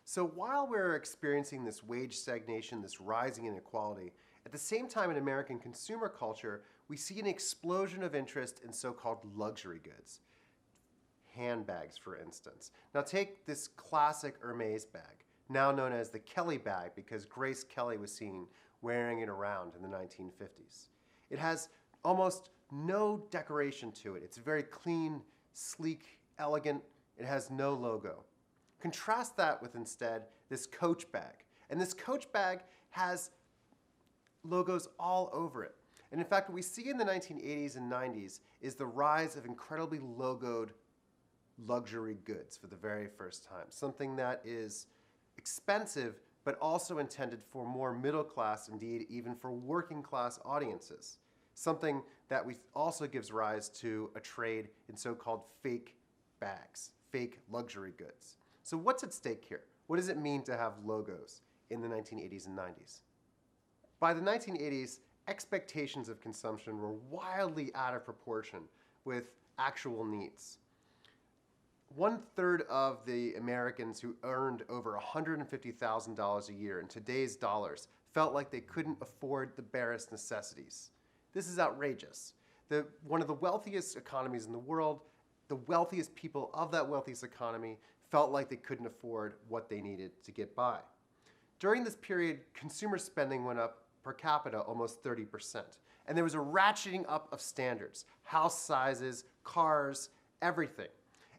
So while we're experiencing this wage stagnation, this rising inequality, at the same time in American consumer culture, we see an explosion of interest in so-called luxury goods. Handbags, for instance. Now take this classic Hermes bag, now known as the Kelly bag because Grace Kelly was seen wearing it around in the 1950s. It has almost no decoration to it. It's very clean, sleek, elegant. It has no logo. Contrast that with instead this Coach bag. And this Coach bag has logos all over it. And in fact, what we see in the 1980s and 90s is the rise of incredibly logoed luxury goods for the very first time. Something that is expensive, but also intended for more middle class, indeed even for working class audiences. Something that also gives rise to a trade in so-called fake bags, fake luxury goods. So what's at stake here? What does it mean to have logos in the 1980s and 90s? By the 1980s, expectations of consumption were wildly out of proportion with actual needs. 1/3 of the Americans who earned over $150,000 a year in today's dollars felt like they couldn't afford the barest necessities. This is outrageous. One of the wealthiest economies in the world, the wealthiest people of that wealthiest economy felt like they couldn't afford what they needed to get by. During this period, consumer spending went up per capita almost 30%. And there was a ratcheting up of standards, house sizes, cars, everything.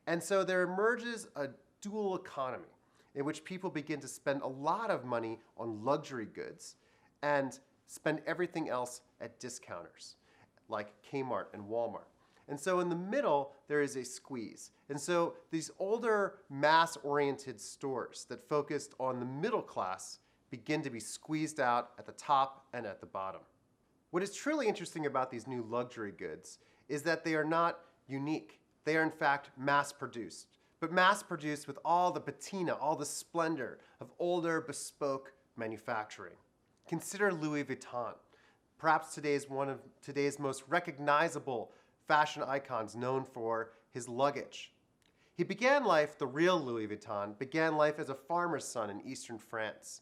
And so there emerges a dual economy in which people begin to spend a lot of money on luxury goods and spend everything else at discounters like Kmart and Walmart. And so in the middle, there is a squeeze. And so these older mass-oriented stores that focused on the middle class begin to be squeezed out at the top and at the bottom. What is truly interesting about these new luxury goods is that they are not unique. They are in fact mass-produced, but mass-produced with all the patina, all the splendor of older bespoke manufacturing. Consider Louis Vuitton, perhaps one of today's most recognizable fashion icons, known for his luggage. He began life, the real Louis Vuitton, began life as a farmer's son in eastern France.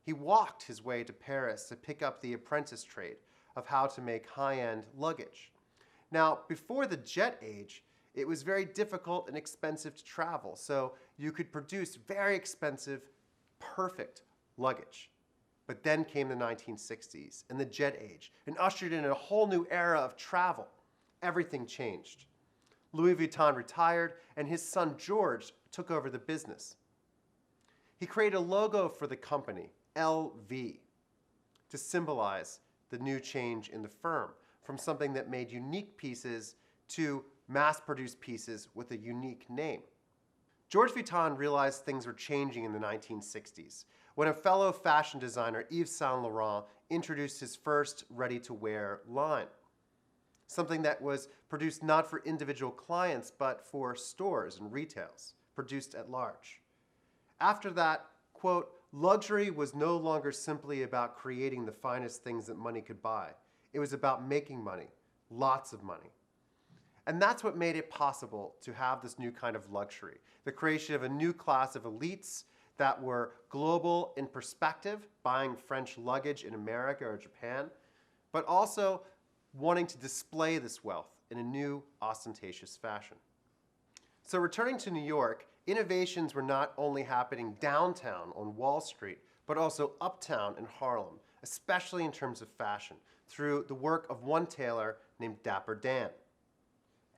He walked his way to Paris to pick up the apprentice trade of how to make high-end luggage. Now, before the jet age, it was very difficult and expensive to travel, so you could produce very expensive, perfect luggage. But then came the 1960s and the jet age and ushered in a whole new era of travel. Everything changed. Louis Vuitton retired and his son George took over the business. He created a logo for the company, LV, to symbolize the new change in the firm, from something that made unique pieces to mass-produced pieces with a unique name. George Vuitton realized things were changing in the 1960s when a fellow fashion designer, Yves Saint Laurent, introduced his first ready-to-wear line. Something that was produced not for individual clients, but for stores and retails, produced at large. After that, quote, luxury was no longer simply about creating the finest things that money could buy. It was about making money, lots of money. And that's what made it possible to have this new kind of luxury, the creation of a new class of elites that were global in perspective, buying French luggage in America or Japan, but also wanting to display this wealth in a new, ostentatious fashion. So returning to New York, innovations were not only happening downtown on Wall Street, but also uptown in Harlem, especially in terms of fashion, through the work of one tailor named Dapper Dan.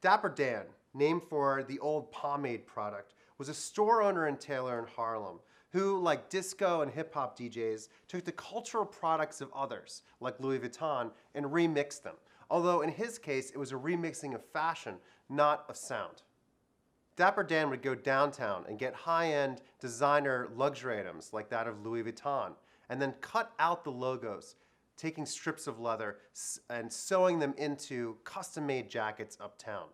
Dapper Dan, named for the old pomade product, was a store owner and tailor in Harlem who, like disco and hip-hop DJs, took the cultural products of others, like Louis Vuitton, and remixed them. Although in his case, it was a remixing of fashion, not of sound. Dapper Dan would go downtown and get high-end designer luxury items like that of Louis Vuitton, and then cut out the logos, taking strips of leather and sewing them into custom-made jackets uptown.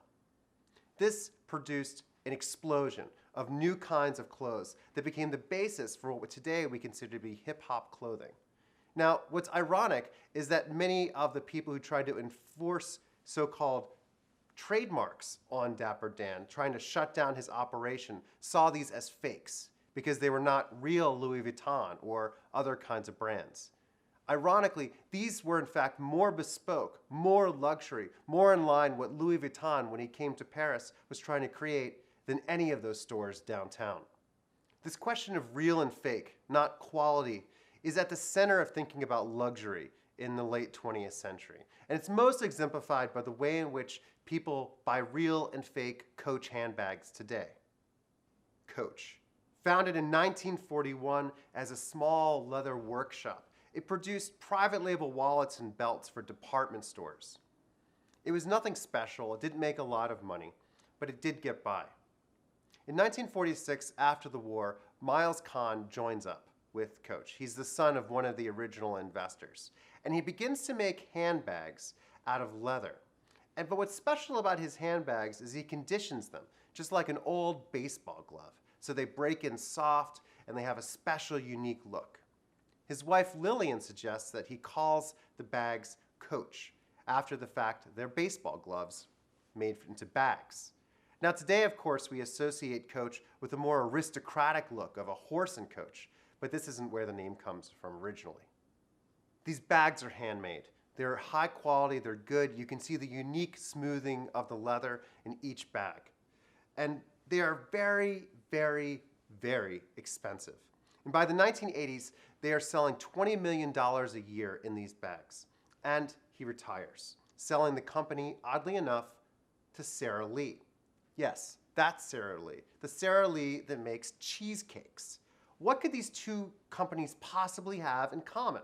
This produced an explosion of new kinds of clothes that became the basis for what today we consider to be hip-hop clothing. Now, what's ironic is that many of the people who tried to enforce so-called trademarks on Dapper Dan, trying to shut down his operation, saw these as fakes because they were not real Louis Vuitton or other kinds of brands. Ironically, these were in fact more bespoke, more luxury, more in line with Louis Vuitton when he came to Paris was trying to create than any of those stores downtown. This question of real and fake, not quality, is at the center of thinking about luxury in the late 20th century. And it's most exemplified by the way in which people buy real and fake Coach handbags today. Coach. Founded in 1941 as a small leather workshop, it produced private label wallets and belts for department stores. It was nothing special, it didn't make a lot of money, but it did get by. In 1946, after the war, Miles Kahn joins up with Coach. He's the son of one of the original investors, and he begins to make handbags out of leather. But what's special about his handbags is he conditions them, just like an old baseball glove, so they break in soft and they have a special, unique look. His wife Lillian suggests that he calls the bags Coach, after the fact they're baseball gloves made into bags. Now today, of course, we associate Coach with a more aristocratic look of a horse and coach, but this isn't where the name comes from originally. These bags are handmade. They're high quality, they're good. You can see the unique smoothing of the leather in each bag. And they are very, very, very expensive. And by the 1980s, they are selling $20 million a year in these bags. And he retires, selling the company, oddly enough, to Sara Lee. Yes, that's Sara Lee, the Sara Lee that makes cheesecakes. What could these two companies possibly have in common?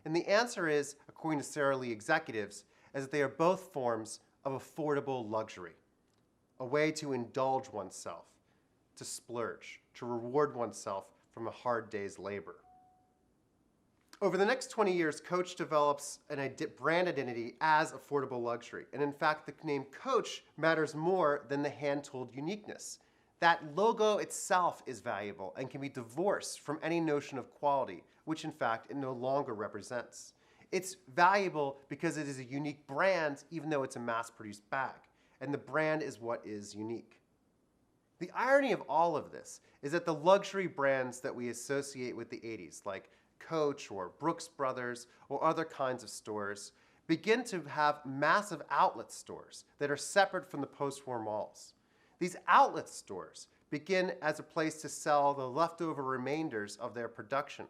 And the answer is, according to Sara Lee executives, is that they are both forms of affordable luxury, a way to indulge oneself, to splurge, to reward oneself from a hard day's labor. Over the next 20 years, Coach develops a brand identity as affordable luxury. And in fact, the name Coach matters more than the hand-tooled uniqueness. That logo itself is valuable and can be divorced from any notion of quality, which in fact it no longer represents. It's valuable because it is a unique brand, even though it's a mass-produced bag. And the brand is what is unique. The irony of all of this is that the luxury brands that we associate with the 80s, like Coach or Brooks Brothers or other kinds of stores, begin to have massive outlet stores that are separate from the post-war malls. These outlet stores begin as a place to sell the leftover remainders of their production.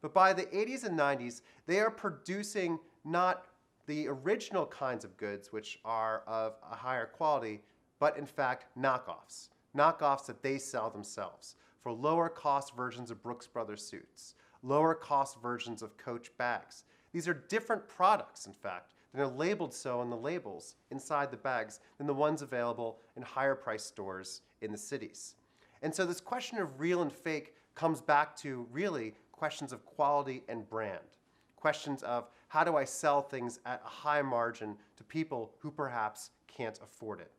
But by the 80s and 90s, they are producing not the original kinds of goods, which are of a higher quality, but in fact knockoffs. Knockoffs that they sell themselves for lower cost versions of Brooks Brothers suits, lower cost versions of Coach bags. These are different products, in fact, that are labeled so on the labels inside the bags than the ones available in higher priced stores in the cities. And so this question of real and fake comes back to really questions of quality and brand. Questions of how do I sell things at a high margin to people who perhaps can't afford it.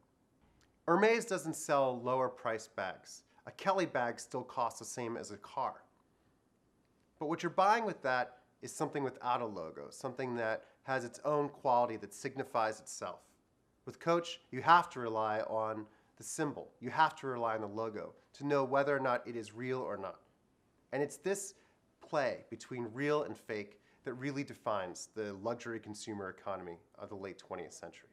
Hermes doesn't sell lower priced bags. A Kelly bag still costs the same as a car. But what you're buying with that is something without a logo, something that has its own quality that signifies itself. With Coach, you have to rely on the symbol. You have to rely on the logo to know whether or not it is real or not. And it's this play between real and fake that really defines the luxury consumer economy of the late 20th century.